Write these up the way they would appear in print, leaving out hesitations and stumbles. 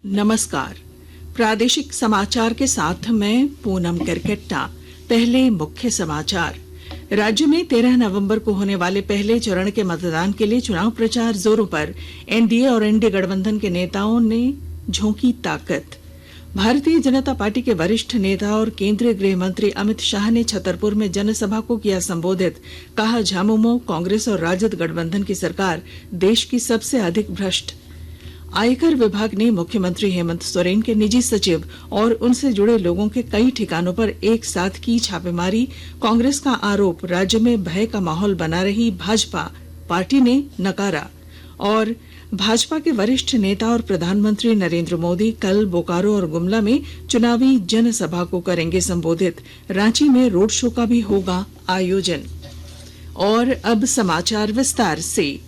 नमस्कार। प्रादेशिक समाचार के साथ मैं पूनम करकेट्टा। पहले मुख्य समाचार। राज्य में 13 नवंबर को होने वाले पहले चरण के मतदान के लिए चुनाव प्रचार जोरों पर। एनडीए और एनडीए गठबंधन के नेताओं ने झोंकी ताकत। भारतीय जनता पार्टी के वरिष्ठ नेता और केंद्रीय गृह मंत्री अमित शाह ने छतरपुर में जनसभा को किया संबोधित। कहा, झामुमो, कांग्रेस और राजद गठबंधन की सरकार देश की सबसे अधिक भ्रष्ट। आयकर विभाग ने मुख्यमंत्री हेमंत सोरेन के निजी सचिव और उनसे जुड़े लोगों के कई ठिकानों पर एक साथ की छापेमारी। कांग्रेस का आरोप, राज्य में भय का माहौल बना रही भाजपा, पार्टी ने नकारा। और भाजपा के वरिष्ठ नेता और प्रधानमंत्री नरेंद्र मोदी कल बोकारो और गुमला में चुनावी जनसभा को करेंगे संबोधित। रांची में रोड शो का भी होगा आयोजन। और अब समाचार विस्तार से।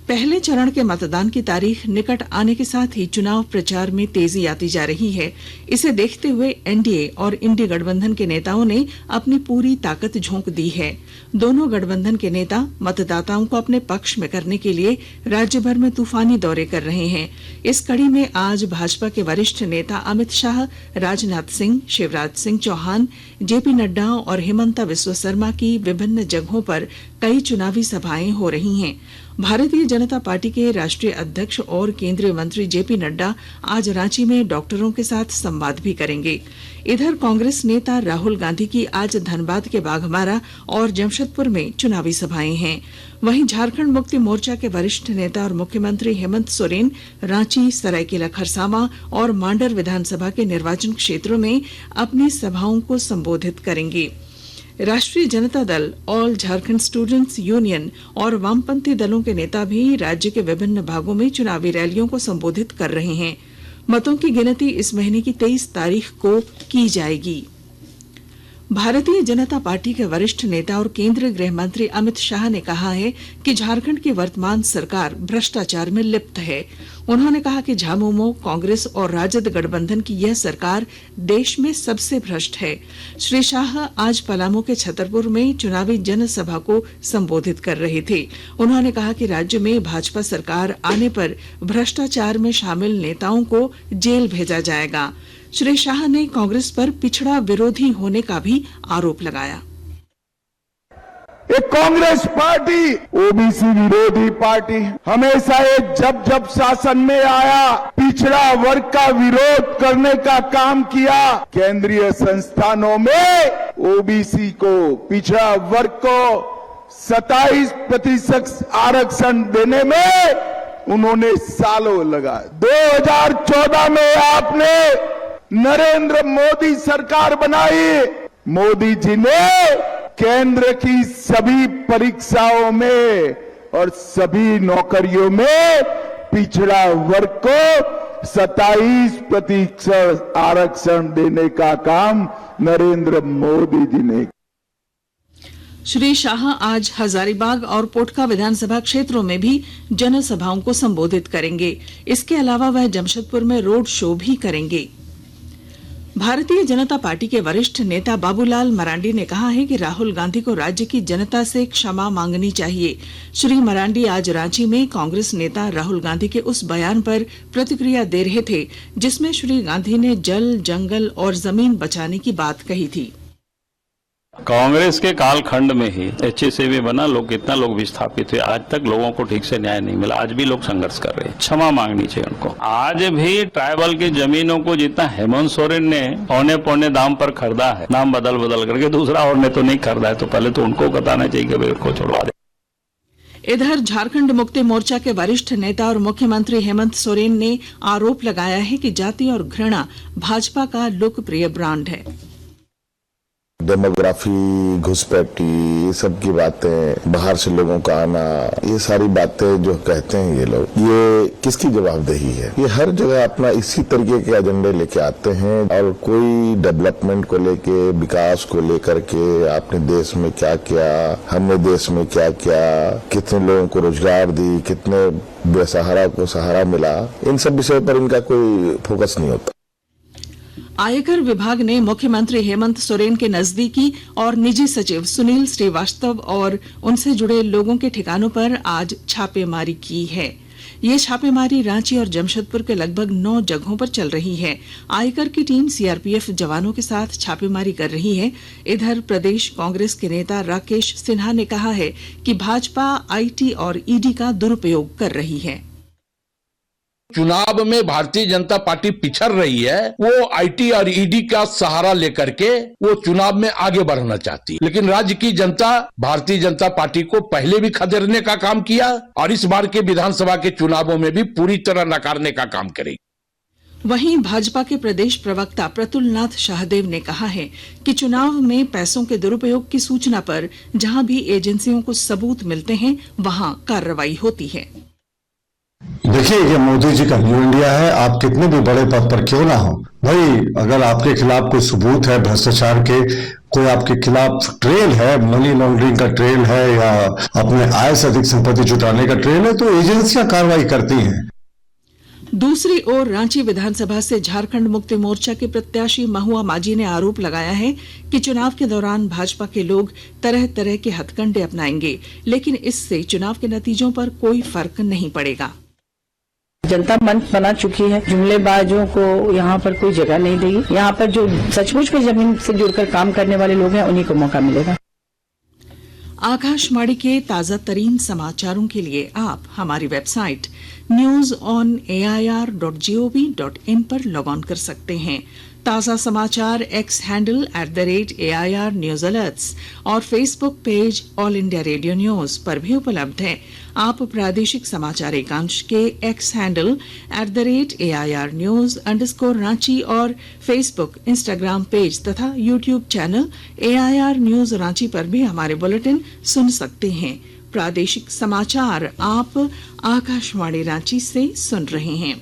पहले चरण के मतदान की तारीख निकट आने के साथ ही चुनाव प्रचार में तेजी आती जा रही है। इसे देखते हुए एनडीए और इंडी गठबंधन के नेताओं ने अपनी पूरी ताकत झोंक दी है। दोनों गठबंधन के नेता मतदाताओं को अपने पक्ष में करने के लिए राज्य भर में तूफानी दौरे कर रहे हैं। इस कड़ी में आज भाजपा के वरिष्ठ नेता अमित शाह, राजनाथ सिंह, शिवराज सिंह चौहान, जेपी नड्डा और हिमंता बिस्वा शर्मा की विभिन्न जगहों पर कई चुनावी सभाएं हो रही हैं। भारतीय जनता पार्टी के राष्ट्रीय अध्यक्ष और केंद्रीय मंत्री जेपी नड्डा आज रांची में डॉक्टरों के साथ संवाद भी करेंगे। इधर कांग्रेस नेता राहुल गांधी की आज धनबाद के बाघमारा और जमशेदपुर में चुनावी सभाएं हैं। वहीं झारखंड मुक्ति मोर्चा के वरिष्ठ नेता और मुख्यमंत्री हेमंत सोरेन रांची, सरायकेला खरसावां और मांडर विधानसभा के निर्वाचन क्षेत्रों में अपनी सभाओं को संबोधित करेंगे। राष्ट्रीय Janata Dal, all Jharkhand students union और वामपंथी दलों के नेता भी राज्य के विभिन्न भागों में चुनावी रैलियों को संबोधित कर रहे हैं। मतों की गिनती इस महीने की 23 तारीख को की जाएगी। भारतीय जनता पार्टी के वरिष्ठ नेता और केंद्रीय गृह मंत्री अमित शाह ने कहा है कि झारखंड की वर्तमान सरकार भ्रष्टाचार में लिप्त है। उन्होंने कहा कि झामुमो, कांग्रेस और राजद गठबंधन की यह सरकार देश में सबसे भ्रष्ट है। श्री शाह आज पलामू के छतरपुर में चुनावी जनसभा को संबोधित कर रहे थे। उन्होंने कहा कि राज्य में भाजपा सरकार आने पर भ्रष्टाचार में शामिल नेताओं को जेल भेजा जाएगा। श्री शाह ने कांग्रेस पर पिछड़ा विरोधी होने का भी आरोप लगाया। एक कांग्रेस पार्टी ओबीसी विरोधी पार्टी हमेशा जब जब शासन में आया पिछड़ा वर्ग का विरोध करने का काम किया। केंद्रीय संस्थानों में ओबीसी को, पिछड़ा वर्ग को 27% आरक्षण देने में उन्होंने सालों लगाए। 2014 में आपने नरेंद्र मोदी सरकार बनाई। मोदी जी ने केंद्र की सभी परीक्षाओं में और सभी नौकरियों में पिछड़ा वर्ग को 27% आरक्षण देने का काम नरेंद्र मोदी जी ने। श्री शाह आज हजारीबाग और पोटका विधानसभा क्षेत्रों में भी जनसभाओं को संबोधित करेंगे। इसके अलावा वह जमशेदपुर में रोड शो भी करेंगे। भारतीय जनता पार्टी के वरिष्ठ नेता बाबूलाल मरांडी ने कहा है कि राहुल गांधी को राज्य की जनता से क्षमा मांगनी चाहिए। श्री मरांडी आज रांची में कांग्रेस नेता राहुल गांधी के उस बयान पर प्रतिक्रिया दे रहे थे जिसमें श्री गांधी ने जल, जंगल और जमीन बचाने की बात कही थी। कांग्रेस के कालखंड में ही एचएसए बना, लोग कितना लोग विस्थापित हुए, आज तक लोगों को ठीक से न्याय नहीं मिला। आज भी लोग संघर्ष कर रहे हैं, क्षमा मांगनी चाहिए उनको। आज भी ट्राइबल की जमीनों को जितना हेमंत सोरेन ने औने पौने दाम पर खरीदा है, नाम बदल बदल करके, दूसरा और ने तो नहीं खरीदा है, तो पहले तो उनको बताना चाहिए कि भाई उनको छोड़वा दे। इधर झारखंड मुक्ति मोर्चा के वरिष्ठ नेता और मुख्यमंत्री हेमंत सोरेन ने आरोप लगाया है कि जाति और घृणा भाजपा का लोकप्रिय ब्रांड है। डेमोग्राफी, घुसपैठी, सबकी बातें, बाहर से लोगों का आना, ये सारी बातें जो कहते हैं ये लोग, ये किसकी जवाबदेही है? ये हर जगह अपना इसी तरीके के एजेंडे लेके आते हैं और कोई डेवलपमेंट को लेके, विकास को लेकर के आपने देश में क्या किया, हमने देश में क्या किया, कितने लोगों को रोजगार दी, कितने बेसहारा को सहारा मिला, इन सब विषय पर इनका कोई फोकस नहीं होता। आयकर विभाग ने मुख्यमंत्री हेमंत सोरेन के नजदीकी और निजी सचिव सुनील श्रीवास्तव और उनसे जुड़े लोगों के ठिकानों पर आज छापेमारी की है। ये छापेमारी रांची और जमशेदपुर के लगभग 9 जगहों पर चल रही है। आयकर की टीम सीआरपीएफ जवानों के साथ छापेमारी कर रही है। इधर प्रदेश कांग्रेस के नेता राकेश सिन्हा ने कहा है कि भाजपा आईटी और ईडी का दुरुपयोग कर रही है। चुनाव में भारतीय जनता पार्टी पिछड़ रही है, वो आईटी और ईडी का सहारा लेकर के वो चुनाव में आगे बढ़ना चाहती है। लेकिन राज्य की जनता भारतीय जनता पार्टी को पहले भी खदेड़ने का काम किया और इस बार के विधानसभा के चुनावों में भी पूरी तरह नकारने का काम करेगी। वहीं भाजपा के प्रदेश प्रवक्ता प्रतुलनाथ शाहदेव ने कहा है कि चुनाव में पैसों के दुरुपयोग की सूचना पर जहां भी एजेंसियों को सबूत मिलते हैं वहां कार्रवाई होती है। देखिए, ये मोदी जी का न्यू इंडिया है। आप कितने भी बड़े पद पर क्यों ना हो, भाई अगर आपके खिलाफ कोई सबूत है भ्रष्टाचार के, कोई आपके खिलाफ ट्रेल है, मनी लॉन्ड्रिंग का ट्रेल है या अपने आय से अधिक संपत्ति जुटाने का ट्रेल है, तो एजेंसियां कार्रवाई करती हैं। दूसरी ओर रांची विधानसभा से झारखंड मुक्ति मोर्चा के प्रत्याशी महुआ माझी ने आरोप लगाया है कि चुनाव के दौरान भाजपा के लोग तरह तरह के हथकंडे अपनाएंगे, लेकिन इससे चुनाव के नतीजों पर कोई फर्क नहीं पड़ेगा। जनता मंच बना चुकी है, जुमलेबाजों को यहाँ पर कोई जगह नहीं देगी। यहाँ पर जो सचमुच में जमीन से जुड़कर काम करने वाले लोग हैं उन्हीं को मौका मिलेगा। आकाशवाणी के ताजा तरीन समाचारों के लिए आप हमारी वेबसाइट news.on.air.gov.in पर लॉग ऑन कर सकते हैं। ताजा समाचार X handle @AIR news alerts और Facebook page all India radio news पर भी उपलब्ध है। आप प्रादेशिक समाचार एकांश के X handle @AIR news_ Ranchi और फेसबुक, इंस्टाग्राम पेज तथा YouTube channel AIR news Ranchi पर भी हमारे बुलेटिन सुन सकते हैं। प्रादेशिक समाचार आप आकाशवाणी रांची से सुन रहे हैं।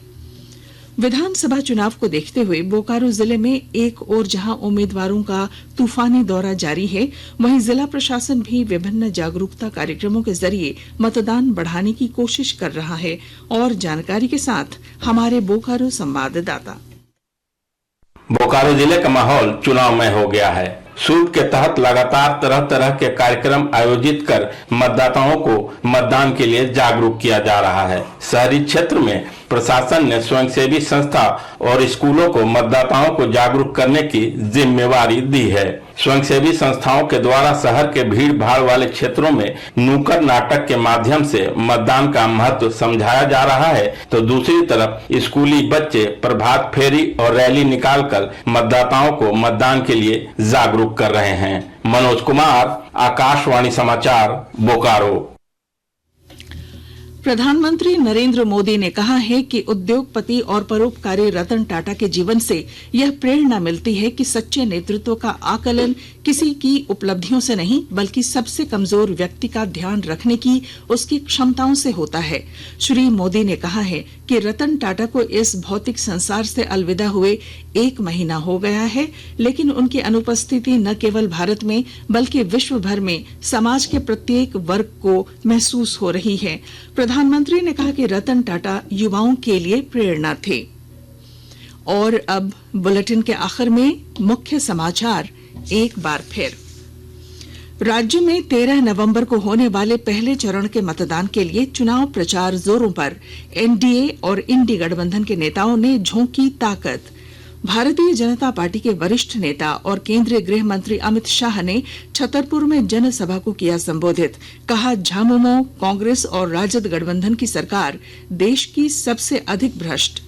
विधानसभा चुनाव को देखते हुए बोकारो जिले में एक ओर जहां उम्मीदवारों का तूफानी दौरा जारी है, वहीं जिला प्रशासन भी विभिन्न जागरूकता कार्यक्रमों के जरिए मतदान बढ़ाने की कोशिश कर रहा है। और जानकारी के साथ हमारे बोकारो संवाददाता। बोकारो जिले का माहौल चुनावमय हो गया है। स्वीप के तहत लगातार तरह तरह के कार्यक्रम आयोजित कर मतदाताओं को मतदान के लिए जागरूक किया जा रहा है। शहरी क्षेत्र में प्रशासन ने स्वयंसेवी संस्था और स्कूलों को मतदाताओं को जागरूक करने की जिम्मेवारी दी है। स्वयंसेवी संस्थाओं के द्वारा शहर के भीड़ भाड़ वाले क्षेत्रों में नुक्कड़ नाटक के माध्यम से मतदान का महत्व समझाया जा रहा है, तो दूसरी तरफ स्कूली बच्चे प्रभात फेरी और रैली निकालकर मतदाताओं को मतदान के लिए जागरूक कर रहे हैं। मनोज कुमार, आकाशवाणी समाचार, बोकारो। प्रधानमंत्री नरेंद्र मोदी ने कहा है कि उद्योगपति और परोपकारी रतन टाटा के जीवन से यह प्रेरणा मिलती है कि सच्चे नेतृत्व का आकलन किसी की उपलब्धियों से नहीं बल्कि सबसे कमजोर व्यक्ति का ध्यान रखने की उसकी क्षमताओं से होता है। श्री मोदी ने कहा है कि रतन टाटा को इस भौतिक संसार से अलविदा हुए 1 महीना हो गया है, लेकिन उनकी अनुपस्थिति न केवल भारत में बल्कि विश्व भर में समाज के प्रत्येक वर्ग को महसूस हो रही है। प्रधानमंत्री ने कहा कि रतन टाटा युवाओं के लिए प्रेरणा थे। और अब बुलेटिन के आखिर में मुख्य समाचार एक बार फिर। राज्य में 13 नवंबर को होने वाले पहले चरण के मतदान के लिए चुनाव प्रचार जोरों पर। एनडीए और इंडी गठबंधन के नेताओं ने झोंकी ताकत। भारतीय जनता पार्टी के वरिष्ठ नेता और केंद्रीय गृह मंत्री अमित शाह ने छतरपुर में जनसभा को किया संबोधित। कहा, झामुमो, कांग्रेस और राजद गठबंधन की सरकार देश की सबसे अधिक भ्रष्ट।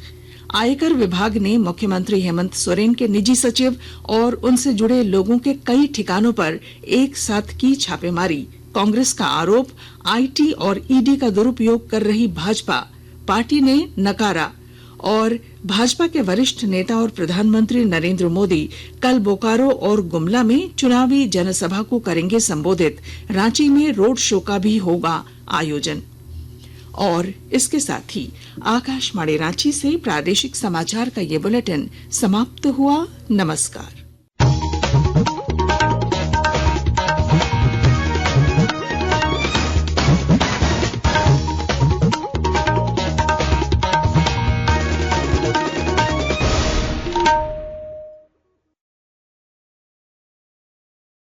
आयकर विभाग ने मुख्यमंत्री हेमंत सोरेन के निजी सचिव और उनसे जुड़े लोगों के कई ठिकानों पर एक साथ की छापेमारी। कांग्रेस का आरोप, आईटी और ईडी का दुरुपयोग कर रही भाजपा, पार्टी ने नकारा। और भाजपा के वरिष्ठ नेता और प्रधानमंत्री नरेंद्र मोदी कल बोकारो और गुमला में चुनावी जनसभा को करेंगे संबोधित। रांची में रोड शो का भी होगा आयोजन। और इसके साथ ही आकाशवाणी रांची से प्रादेशिक समाचार का ये बुलेटिन समाप्त हुआ। नमस्कार।